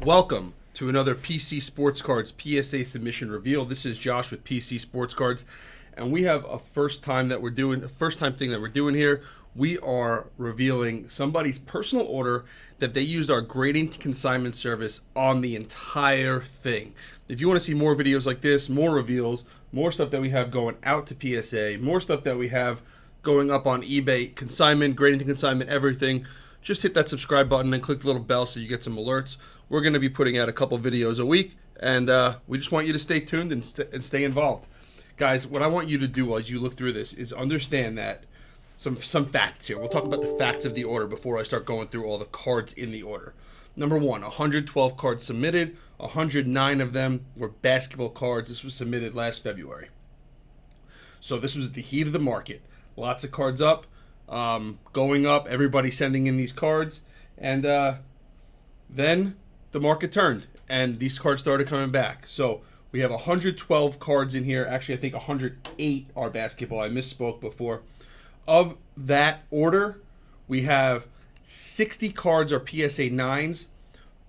Welcome to another PC Sportscards PSA submission reveal. This is Josh with PC Sportscards, and we have a first time thing that we're doing here. We are revealing somebody's personal order that they used our grading to consignment service on the entire thing. If you want to see more videos like this, more reveals, more stuff that we have going out to PSA, more stuff that we have going up on eBay, consignment, grading to consignment, everything, just hit that subscribe button and click the little bell so you get some alerts. We're going to be putting out a couple videos a week, and we just want you to stay tuned and stay involved. Guys, what I want you to do as you look through this is understand that some facts here. We'll talk about the facts of the order before I start going through all the cards in the order. Number one, 112 cards submitted. 109 of them were basketball cards. This was submitted last February. So this was at the heat of the market. Lots of cards up, going up, everybody sending in these cards, and then the market turned, and these cards started coming back. So we have 112 cards in here. Actually, I think 108 are basketball. I misspoke before. Of that order, we have 60 cards are PSA 9s,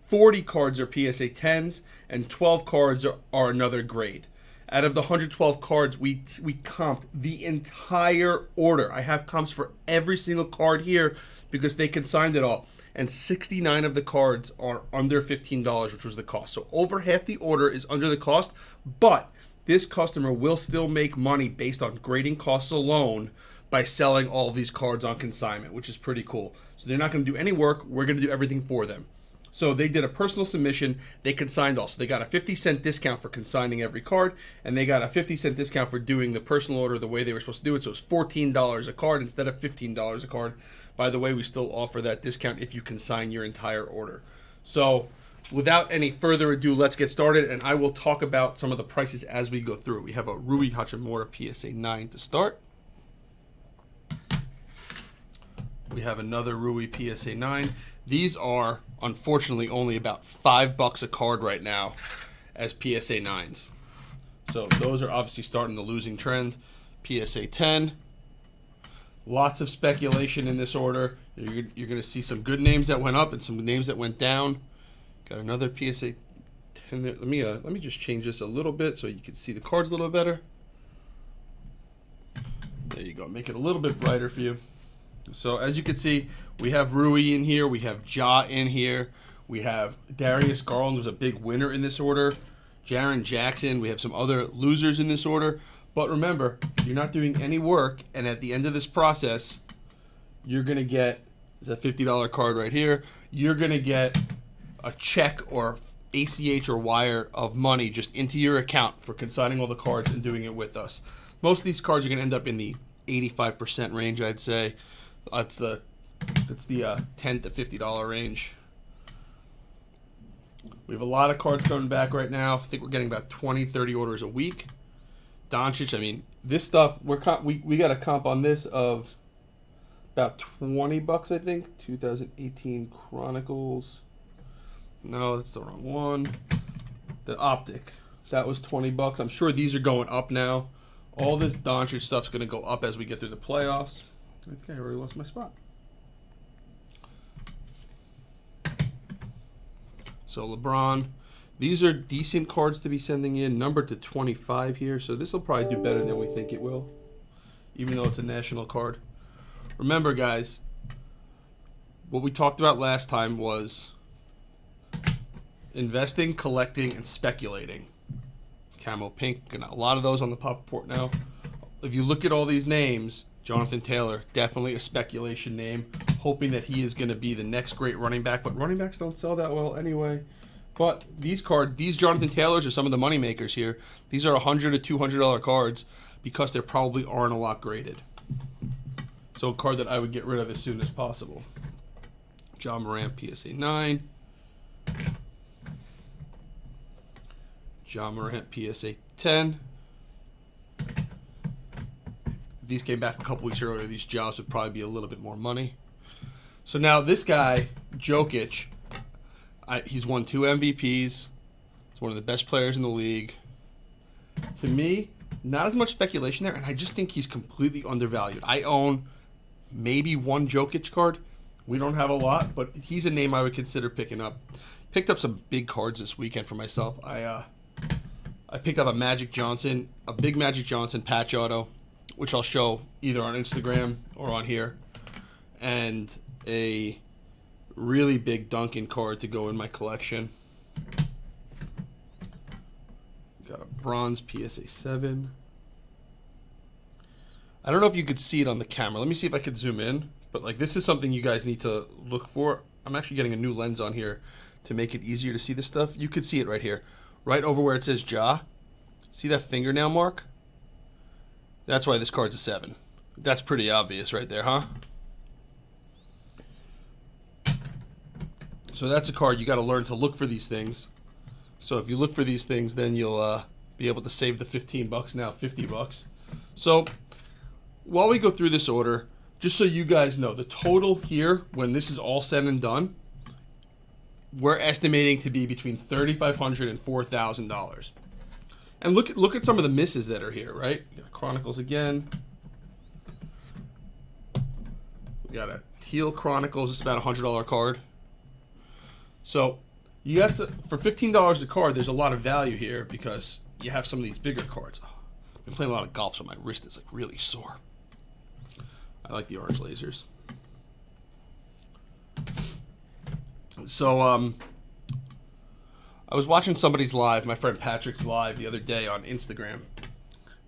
40 cards are PSA 10s, and 12 cards are another grade. Out of the 112 cards, we comped the entire order. I have comps for every single card here because they consigned it all. And 69 of the cards are under $15, which was the cost. So over half the order is under the cost, but this customer will still make money based on grading costs alone by selling all of these cards on consignment, which is pretty cool. So they're not going to do any work. We're going to do everything for them. So they did a personal submission. They consigned also. They got a 50-cent discount for consigning every card, and they got a 50-cent discount for doing the personal order the way they were supposed to do it. So it's $14 a card instead of $15 a card. By the way, we still offer that discount if you consign your entire order. So without any further ado, let's get started, and I will talk about some of the prices as we go through. We have a Rui Hachimura PSA 9 to start. We have another Rui PSA 9. These are, unfortunately, only about $5 a card right now as PSA 9s. So those are obviously starting the losing trend. PSA 10. Lots of speculation in this order. You're going to see some good names that went up and some names that went down. Got another PSA 10 there. Let me just change this a little bit so you can see the cards a little better. There you go. Make it a little bit brighter for you. So as you can see, we have Rui in here. We have Ja in here. We have Darius Garland was a big winner in this order. Jaren Jackson. We have some other losers in this order. But remember, you're not doing any work, and at the end of this process, you're going to get a $50 card right here. You're going to get a check or ACH or wire of money just into your account for consigning all the cards and doing it with us. Most of these cards are going to end up in the 85% range, I'd say. That's the $10 to $50 range. We have a lot of cards coming back right now. I think we're getting about 20, 30 orders a week. Doncic, I mean, this stuff, we got a comp on this of about $20, I think. 2018 Chronicles. No, that's the wrong one. The Optic. That was $20. I'm sure these are going up now. All this Doncic stuff's going to go up as we get through the playoffs. I think I already lost my spot. So LeBron. These are decent cards to be sending in. Numbered to 25 here. So this will probably do better than we think it will. Even though it's a national card. Remember, guys. What we talked about last time was investing, collecting, and speculating. Camo Pink. Got a lot of those on the pop report now. If you look at all these names, Jonathan Taylor, definitely a speculation name. Hoping that he is going to be the next great running back. But running backs don't sell that well anyway. But these Jonathan Taylors are some of the money makers here. These are $100 to $200 cards because there probably aren't a lot graded. So a card that I would get rid of as soon as possible. John Morant PSA 9. John Morant PSA 10. If these came back a couple weeks earlier, these jobs would probably be a little bit more money. So now this guy, Jokic, he's won 2 MVPs. He's one of the best players in the league. To me, not as much speculation there, and I just think he's completely undervalued. I own maybe one Jokic card. We don't have a lot, but he's a name I would consider picking up. picked up some big cards this weekend for myself. I picked up a big Magic Johnson patch auto, which I'll show either on Instagram or on here, and a really big Duncan card to go in my collection. Got a bronze PSA 7. I don't know if you could see it on the camera. Let me see if I could zoom in. But like, this is something you guys need to look for. I'm actually getting a new lens on here to make it easier to see this stuff. You could see it right here. Right over where it says jaw. See that fingernail mark? That's why this card's a 7. That's pretty obvious right there, huh? So that's a card you got to learn to look for these things. So if you look for these things, then you'll be able to save the $15 now, $50. So while we go through this order, just so you guys know, the total here, when this is all said and done, we're estimating to be between $3,500 and $4,000. And look at some of the misses that are here, right? We got Chronicles again. We got a Teal Chronicles. It's about a $100 card. So you got to, for $15 a card, there's a lot of value here because you have some of these bigger cards. Oh, I've been playing a lot of golf, so my wrist is like really sore. I like the orange lasers. So I was watching somebody's live, my friend Patrick's live the other day on Instagram,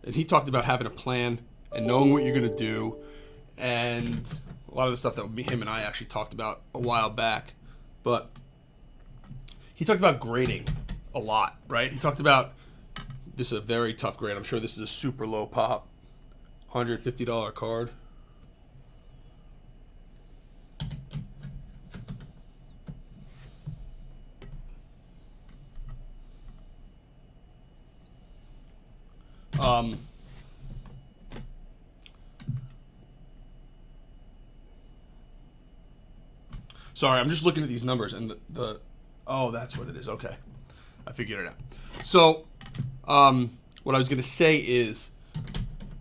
and he talked about having a plan and knowing what you're going to do, and a lot of the stuff that him and I actually talked about a while back. But he talked about grading a lot, right? He talked about, this is a very tough grade. I'm sure this is a super low pop, $150 card. Sorry, I'm just looking at these numbers and oh, that's what it is. Okay, I figured it out. So, what I was going to say is,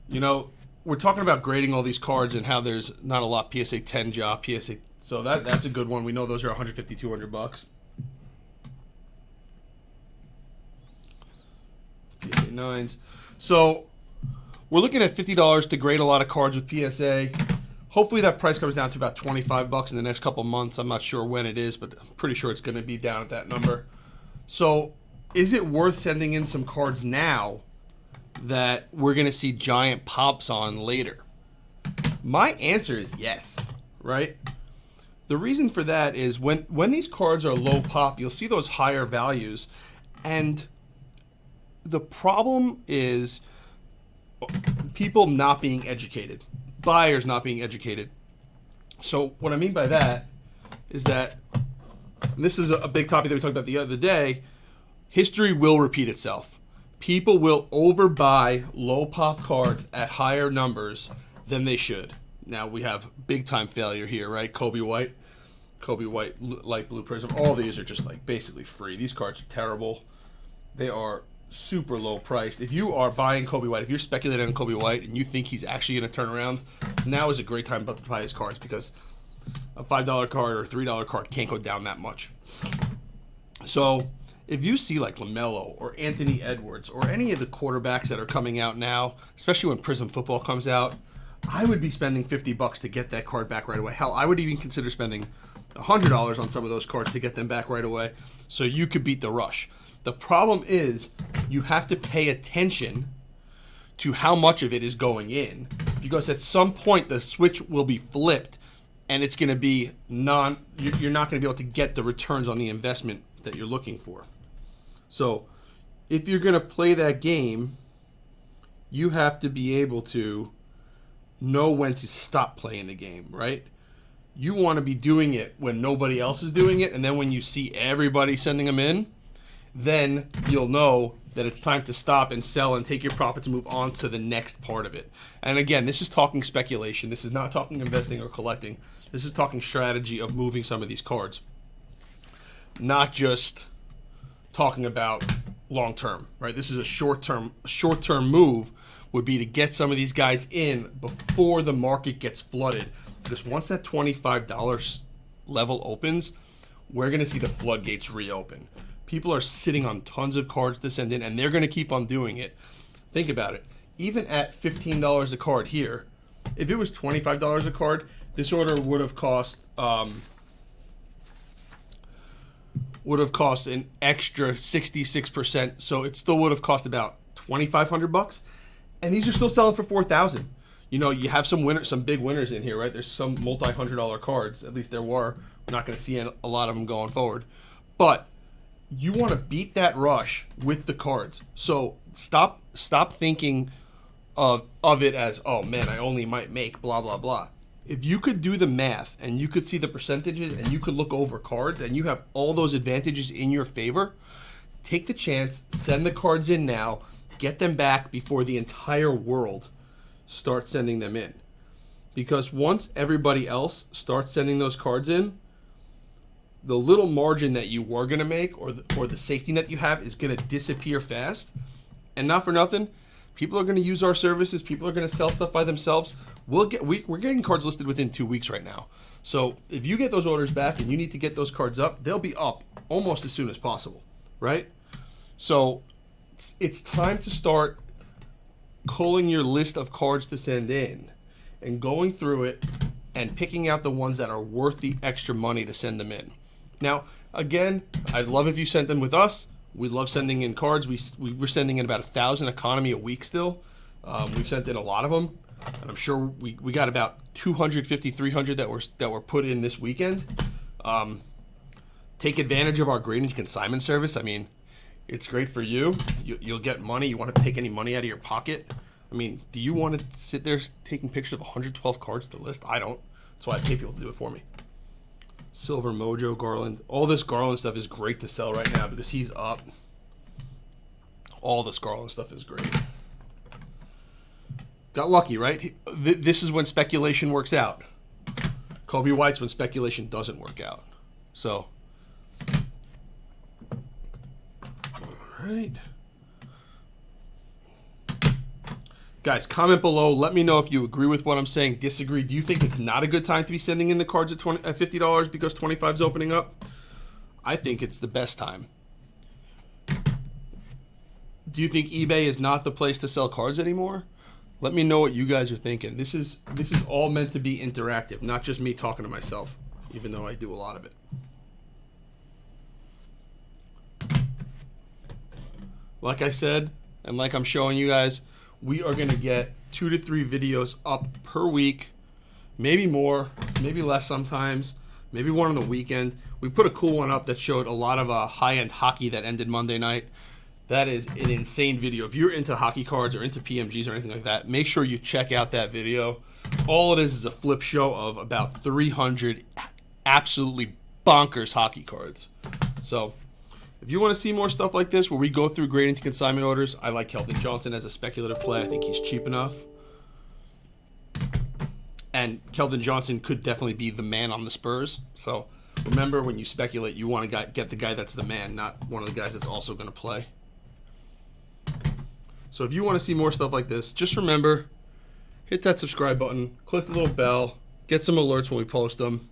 you know, we're talking about grading all these cards and how there's not a lot PSA 10 jaw, PSA. So that's a good one. We know those are $150, $200. PSA 9s. So we're looking at $50 to grade a lot of cards with PSA. Hopefully that price comes down to about $25 in the next couple months. I'm not sure when it is, but I'm pretty sure it's going to be down at that number. So is it worth sending in some cards now that we're going to see giant pops on later? My answer is yes, right? The reason for that is when these cards are low pop, you'll see those higher values. And the problem is people not being educated, buyers not being educated. So what I mean by that is that, and this is a big topic that we talked about the other day, history will repeat itself. People will overbuy low pop cards at higher numbers than they should. Now we have big time failure here, right? Kobe White, light blue prism. All these are just like basically free. These cards are terrible. They are super low priced. If you are buying Kobe White, if you're speculating on Kobe White and you think he's actually going to turn around, now is a great time to buy his cards because a $5 card or a $3 card can't go down that much. So if you see like LaMelo or Anthony Edwards or any of the quarterbacks that are coming out now, especially when Prism Football comes out, I would be spending $50 to get that card back right away. Hell, I would even consider spending $100 on some of those cards to get them back right away so you could beat the rush. The problem is you have to pay attention to how much of it is going in, because at some point the switch will be flipped and it's going to be you're not going to be able to get the returns on the investment that you're looking for. So if you're going to play that game, you have to be able to know when to stop playing the game, right? You want to be doing it when nobody else is doing it, and then when you see everybody sending them in, then you'll know that it's time to stop and sell and take your profits and move on to the next part of it. And again, this is talking speculation. This is not talking investing or collecting. This is talking strategy of moving some of these cards. Not just talking about long term, right? This is a short term move would be to get some of these guys in before the market gets flooded. Because once that $25 level opens, we're going to see the floodgates reopen. People are sitting on tons of cards to send in, and they're going to keep on doing it. Think about it. Even at $15 a card here, if it was $25 a card, this order would have cost an extra 66%. So it still would have cost about $2,500, and these are still selling for $4,000. You know, you have some winners, some big winners in here, right? There's some multi-$100 cards. At least there were. We're not going to see a lot of them going forward, but you want to beat that rush with the cards. So stop thinking of it as, oh man, I only might make blah blah blah. If you could do the math and you could see the percentages and you could look over cards and you have all those advantages in your favor, take the chance, send the cards in now, get them back before the entire world starts sending them in. Because once everybody else starts sending those cards in, the little margin that you were going to make or the safety net you have is going to disappear fast. And not for nothing, people are going to use our services. People are going to sell stuff by themselves. We're getting cards listed within 2 weeks right now. So if you get those orders back and you need to get those cards up, they'll be up almost as soon as possible, right? So it's time to start culling your list of cards to send in and going through it and picking out the ones that are worth the extra money to send them in. Now, again, I'd love if you sent them with us. We love sending in cards. We're sending in about 1,000 economy a week still. We've sent in a lot of them, and I'm sure we got about 250, 300 that were put in this weekend. Take advantage of our grading consignment service. I mean, it's great for you. You'll get money. You want to take any money out of your pocket? I mean, do you want to sit there taking pictures of 112 cards to list? I don't. That's why I pay people to do it for me. Silver Mojo Garland. All this Garland stuff is great to sell right now because he's up. All this Garland stuff is great. Got lucky, right? This is when speculation works out. Kobe White's when speculation doesn't work out. So, all right. Guys, comment below. Let me know if you agree with what I'm saying, disagree. Do you think it's not a good time to be sending in the cards at $50 because 25 is opening up? I think it's the best time. Do you think eBay is not the place to sell cards anymore? Let me know what you guys are thinking. This is all meant to be interactive, not just me talking to myself, even though I do a lot of it. Like I said, and like I'm showing you guys, we are going to get 2 to 3 videos up per week, maybe more, maybe less sometimes, maybe one on the weekend. We put a cool one up that showed a lot of high-end hockey that ended Monday night. That is an insane video. If you're into hockey cards or into PMGs or anything like that, make sure you check out that video. All it is a flip show of about 300 absolutely bonkers hockey cards. So if you want to see more stuff like this where we go through grading to consignment orders, I like Keldon Johnson as a speculative play. I think he's cheap enough. And Keldon Johnson could definitely be the man on the Spurs. So remember, when you speculate, you want to get the guy that's the man, not one of the guys that's also going to play. So if you want to see more stuff like this, just remember, hit that subscribe button, click the little bell, get some alerts when we post them.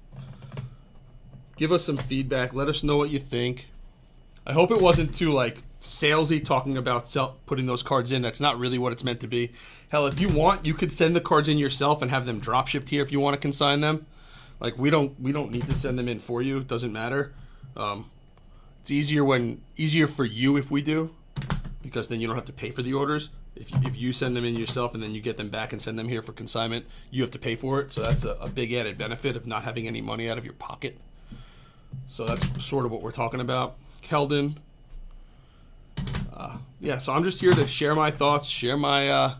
Give us some feedback. Let us know what you think. I hope it wasn't too salesy talking about putting those cards in. That's not really what it's meant to be. Hell, if you want, you could send the cards in yourself and have them drop shipped here if you want to consign them. We don't need to send them in for you. It doesn't matter. It's easier for you if we do, because then you don't have to pay for the orders. If you send them in yourself and then you get them back and send them here for consignment, you have to pay for it. So that's a big added benefit of not having any money out of your pocket. So that's sort of what we're talking about. Keldon. So I'm just here to share my thoughts, share my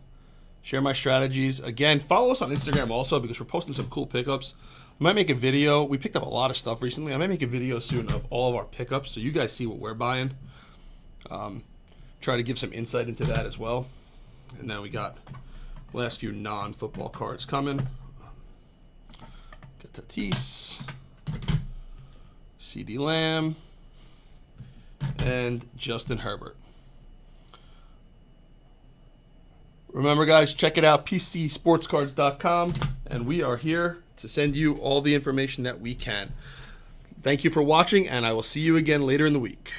strategies. Again, follow us on Instagram also, because we're posting some cool pickups. I might make a video. We picked up a lot of stuff recently. I might make a video soon of all of our pickups so you guys see what we're buying. Try to give some insight into that as well. And then we got last few non-football cards coming. Got Tatis, CeeDee Lamb, and Justin Herbert. Remember, guys, check it out, PCSportscards.com, and we are here to send you all the information that we can. Thank you for watching, and I will see you again later in the week.